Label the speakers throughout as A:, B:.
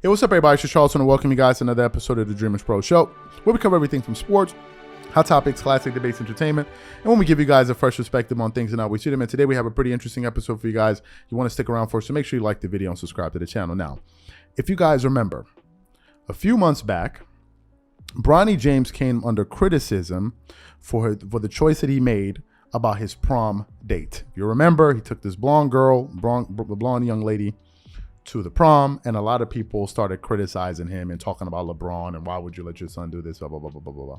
A: Hey, what's up, everybody? It's Charlton, and welcome you guys to another episode of the Dreamerspro Show, where we cover everything from sports, hot topics, classic debates, entertainment, and when we give you guys a fresh perspective on things and how we see them. And today we have a pretty interesting episode for you guys. You want to stick around for us, so make sure you like the video and subscribe to the channel. Now, if you guys remember, a few months back, Bronny James came under criticism for the choice that he made about his prom date. If you remember, he took this blonde young lady to the prom, and a lot of people started criticizing him and talking about LeBron and why would you let your son do this, blah, blah, blah, blah, blah, blah.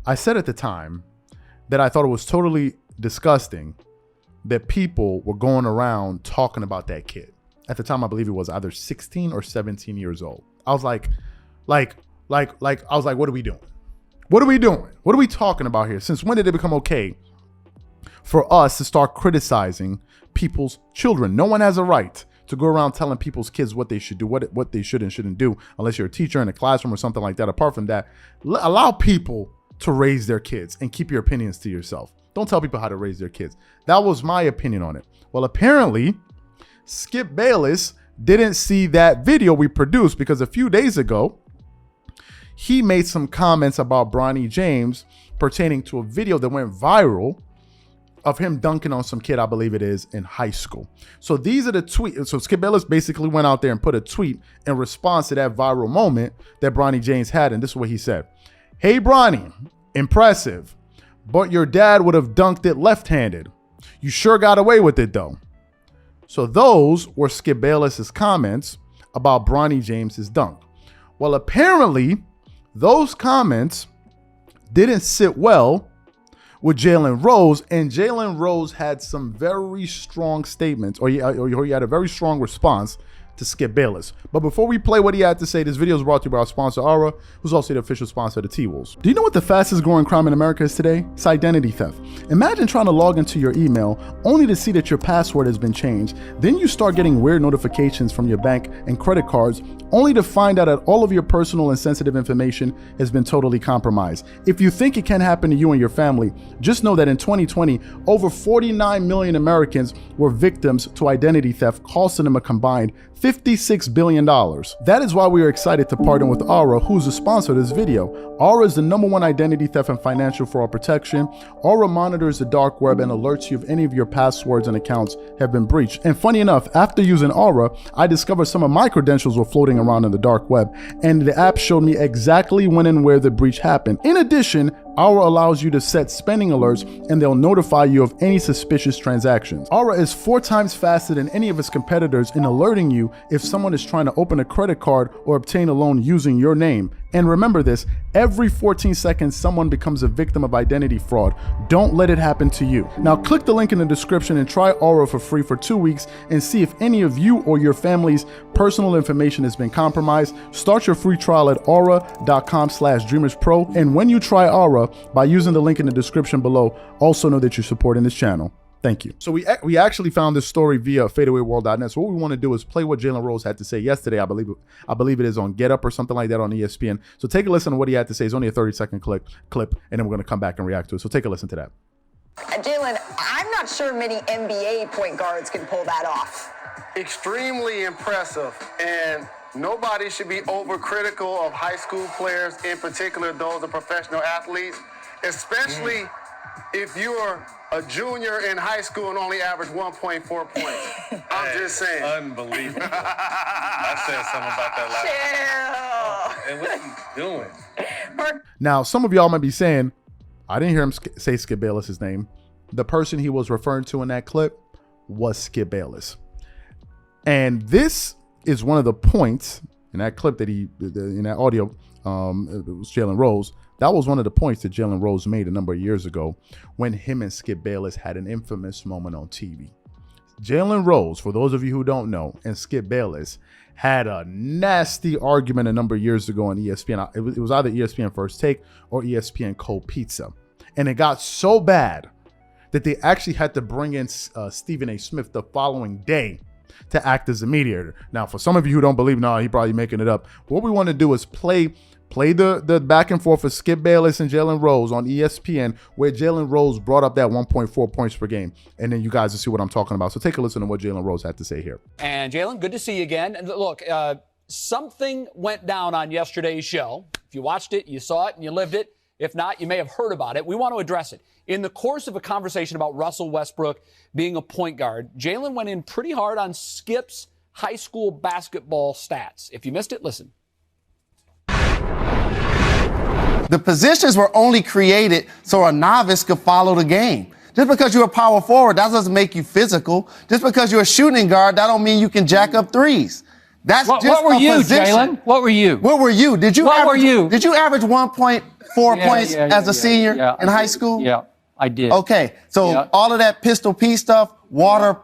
A: I said at the time that I thought it was totally disgusting that people were going around talking about that kid. At the time, I believe he was either 16 or 17 years old. I was like, what are we doing? What are we doing? What are we talking about here? Since when did it become okay for us to start criticizing people's children? No one has a right to go around telling people's kids what they should do, what they should and shouldn't do, unless you're a teacher in a classroom or something like that. Apart from that, allow people to raise their kids and keep your opinions to yourself. Don't tell people how to raise their kids. That was my opinion on it. Well, apparently, Skip Bayless didn't see that video we produced, because a few days ago, he made some comments about Bronny James pertaining to a video that went viral of him dunking on some kid, I believe it is, in high school. So these are the tweets. So Skip Bayless basically went out there and put a tweet in response to that viral moment that Bronny James had. And this is what he said. Hey, Bronny, impressive, but your dad would have dunked it left-handed. You sure got away with it, though. So those were Skip Bayless's comments about Bronny James's dunk. Well, apparently, those comments didn't sit well with Jalen Rose, and Jalen Rose had some very strong statements, or he had a very strong response to Skip Bayless. But before we play what he had to say, this video is brought to you by our sponsor, Aura, who's also the official sponsor of the T-Wolves. Do you know what the fastest growing crime in America is today? It's identity theft. Imagine trying to log into your email only to see that your password has been changed. Then you start getting weird notifications from your bank and credit cards, only to find out that all of your personal and sensitive information has been totally compromised. If you think it can happen to you and your family, just know that in 2020, over 49 million Americans were victims to identity theft, costing them a combined $56 billion. That is why we are excited to partner with Aura, who's the sponsor of this video. Aura is the #1 identity theft and financial fraud protection. Aura monitors the dark web and alerts you if any of your passwords and accounts have been breached. And funny enough, after using Aura, I discovered some of my credentials were floating around in the dark web, and the app showed me exactly when and where the breach happened. In addition, Aura allows you to set spending alerts, and they'll notify you of any suspicious transactions. Aura is 4 times faster than any of its competitors in alerting you if someone is trying to open a credit card or obtain a loan using your name. And remember this, every 14 seconds, someone becomes a victim of identity fraud. Don't let it happen to you. Now click the link in the description and try Aura for free for 2 weeks and see if any of you or your family's personal information has been compromised. Start your free trial at aura.com/dreamerspro. And when you try Aura, by using the link in the description below, also know that you're supporting this channel. Thank you. So we actually found this story via fadeawayworld.net. So what we want to do is play what Jalen Rose had to say yesterday. I believe it is on Get Up or something like that on ESPN. So take a listen to what he had to say. It's only a 30-second clip, and then we're going to come back and react to it. So take a listen to that.
B: Jalen, I'm not sure many NBA point guards can pull that off.
C: Extremely impressive, and nobody should be overcritical of high school players, in particular those of professional athletes, especially if you're a junior in high school and only average 1.4 points. I'm just saying.
D: Unbelievable. I said something about that last time. And what are you doing?
A: Now, some of y'all might be saying, I didn't hear him say Skip Bayless's name. The person he was referring to in that clip was Skip Bayless. And this is one of the points in that clip that in that audio, it was Jalen Rose. That was one of the points that Jalen Rose made a number of years ago when him and Skip Bayless had an infamous moment on TV. Jalen Rose, for those of you who don't know, and Skip Bayless had a nasty argument a number of years ago on ESPN. It was either ESPN First Take or ESPN Cold Pizza. And it got so bad that they actually had to bring in Stephen A. Smith the following day to act as a mediator. Now, for some of you who don't believe, no, he probably making it up. What we want to do is play the back and forth of Skip Bayless and Jalen Rose on ESPN, where Jalen Rose brought up that 1.4 points per game. And then you guys will see what I'm talking about. So take a listen to what Jalen Rose had to say here.
E: And Jalen, good to see you again. And look, something went down on yesterday's show. If you watched it, you saw it, and you lived it. If not, you may have heard about it. We want to address it. In the course of a conversation about Russell Westbrook being a point guard, Jalen went in pretty hard on Skip's high school basketball stats. If you missed it, listen.
F: The positions were only created so a novice could follow the game. Just because you're a power forward, that doesn't make you physical. Just because you're a shooting guard, that don't mean you can jack up threes. That's
G: What
F: just
G: were
F: a
G: you,
F: position.
G: Jalen? What were you?
F: What were you? Did you
G: What
F: average,
G: were you?
F: Did you average 1.4 points as a senior in high school?
G: Yeah, I did.
F: Okay, so all of that Pistol Pete stuff,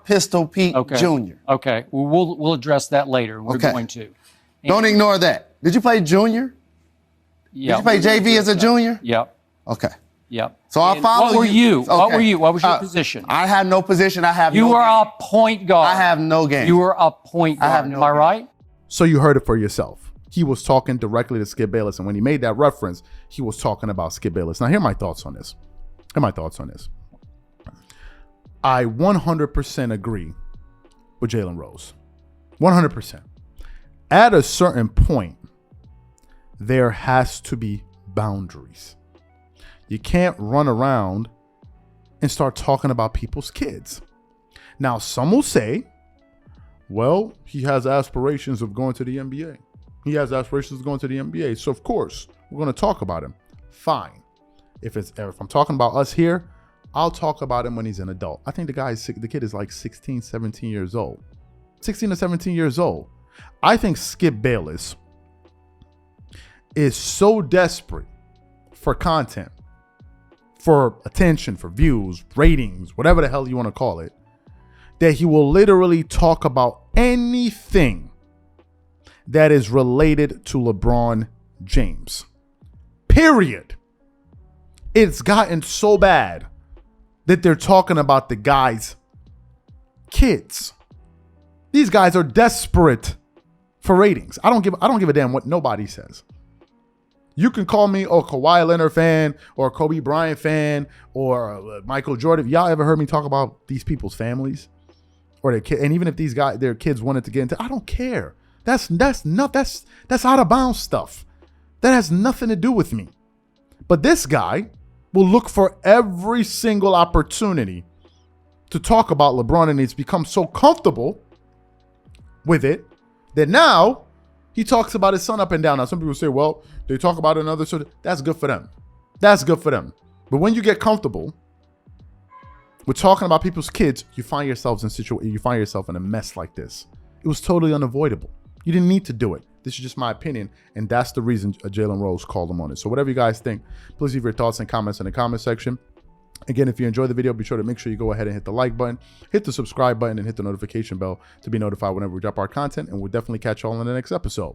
F: Pistol Pete Jr.
G: Okay, well, we'll address that later. We're going to.
F: Don't ignore that. Did you play junior?
G: Yeah.
F: Did you play JV as a junior?
G: Yep.
F: Okay.
G: Yep.
F: So I'll follow
G: you. What were you?
F: Okay.
G: What were you? What was your position?
F: I had no position. I have
G: you
F: no
G: were
F: game.
G: a point guard.
F: I have no game.
G: You were a point guard.
F: I have no
G: Am I
F: game.
G: right?
A: So you heard it for yourself. He was talking directly to Skip Bayless, and when he made that reference, he was talking about Skip Bayless. Now, here are my thoughts on this. I 100% agree with Jalen Rose. 100%. At a certain point, there has to be boundaries. You can't run around and start talking about people's kids. Now, some will say, well, he has aspirations of going to the NBA. He has aspirations of going to the NBA. So, of course, we're going to talk about him. Fine. If I'm talking about us here, I'll talk about him when he's an adult. I think the kid is like 16, 17 years old. 16 to 17 years old. I think Skip Bayless is so desperate for content, for attention, for views, ratings, whatever the hell you want to call it, that he will literally talk about anything that is related to LeBron James. Period. It's gotten so bad that they're talking about the guy's kids. These guys are desperate for ratings. I don't give a damn what nobody says. You can call me a Kawhi Leonard fan or a Kobe Bryant fan or a Michael Jordan. Y'all ever heard me talk about these people's families or their kids? And even if their kids wanted to get into, I don't care. That's out of bounds stuff. That has nothing to do with me. But this guy will look for every single opportunity to talk about LeBron, and he's become so comfortable with it that now he talks about his son up and down. Now, some people say, well, they talk about another sort of, that's good for them. That's good for them. But when you get comfortable with talking about people's kids, you find yourself in a mess like this. It was totally unavoidable. You didn't need to do it. This is just my opinion, and that's the reason Jalen Rose called him on it. So whatever you guys think, please leave your thoughts and comments in the comment section. Again, if you enjoyed the video, be sure to make sure you go ahead and hit the like button, hit the subscribe button, and hit the notification bell to be notified whenever we drop our content, and we'll definitely catch you all in the next episode.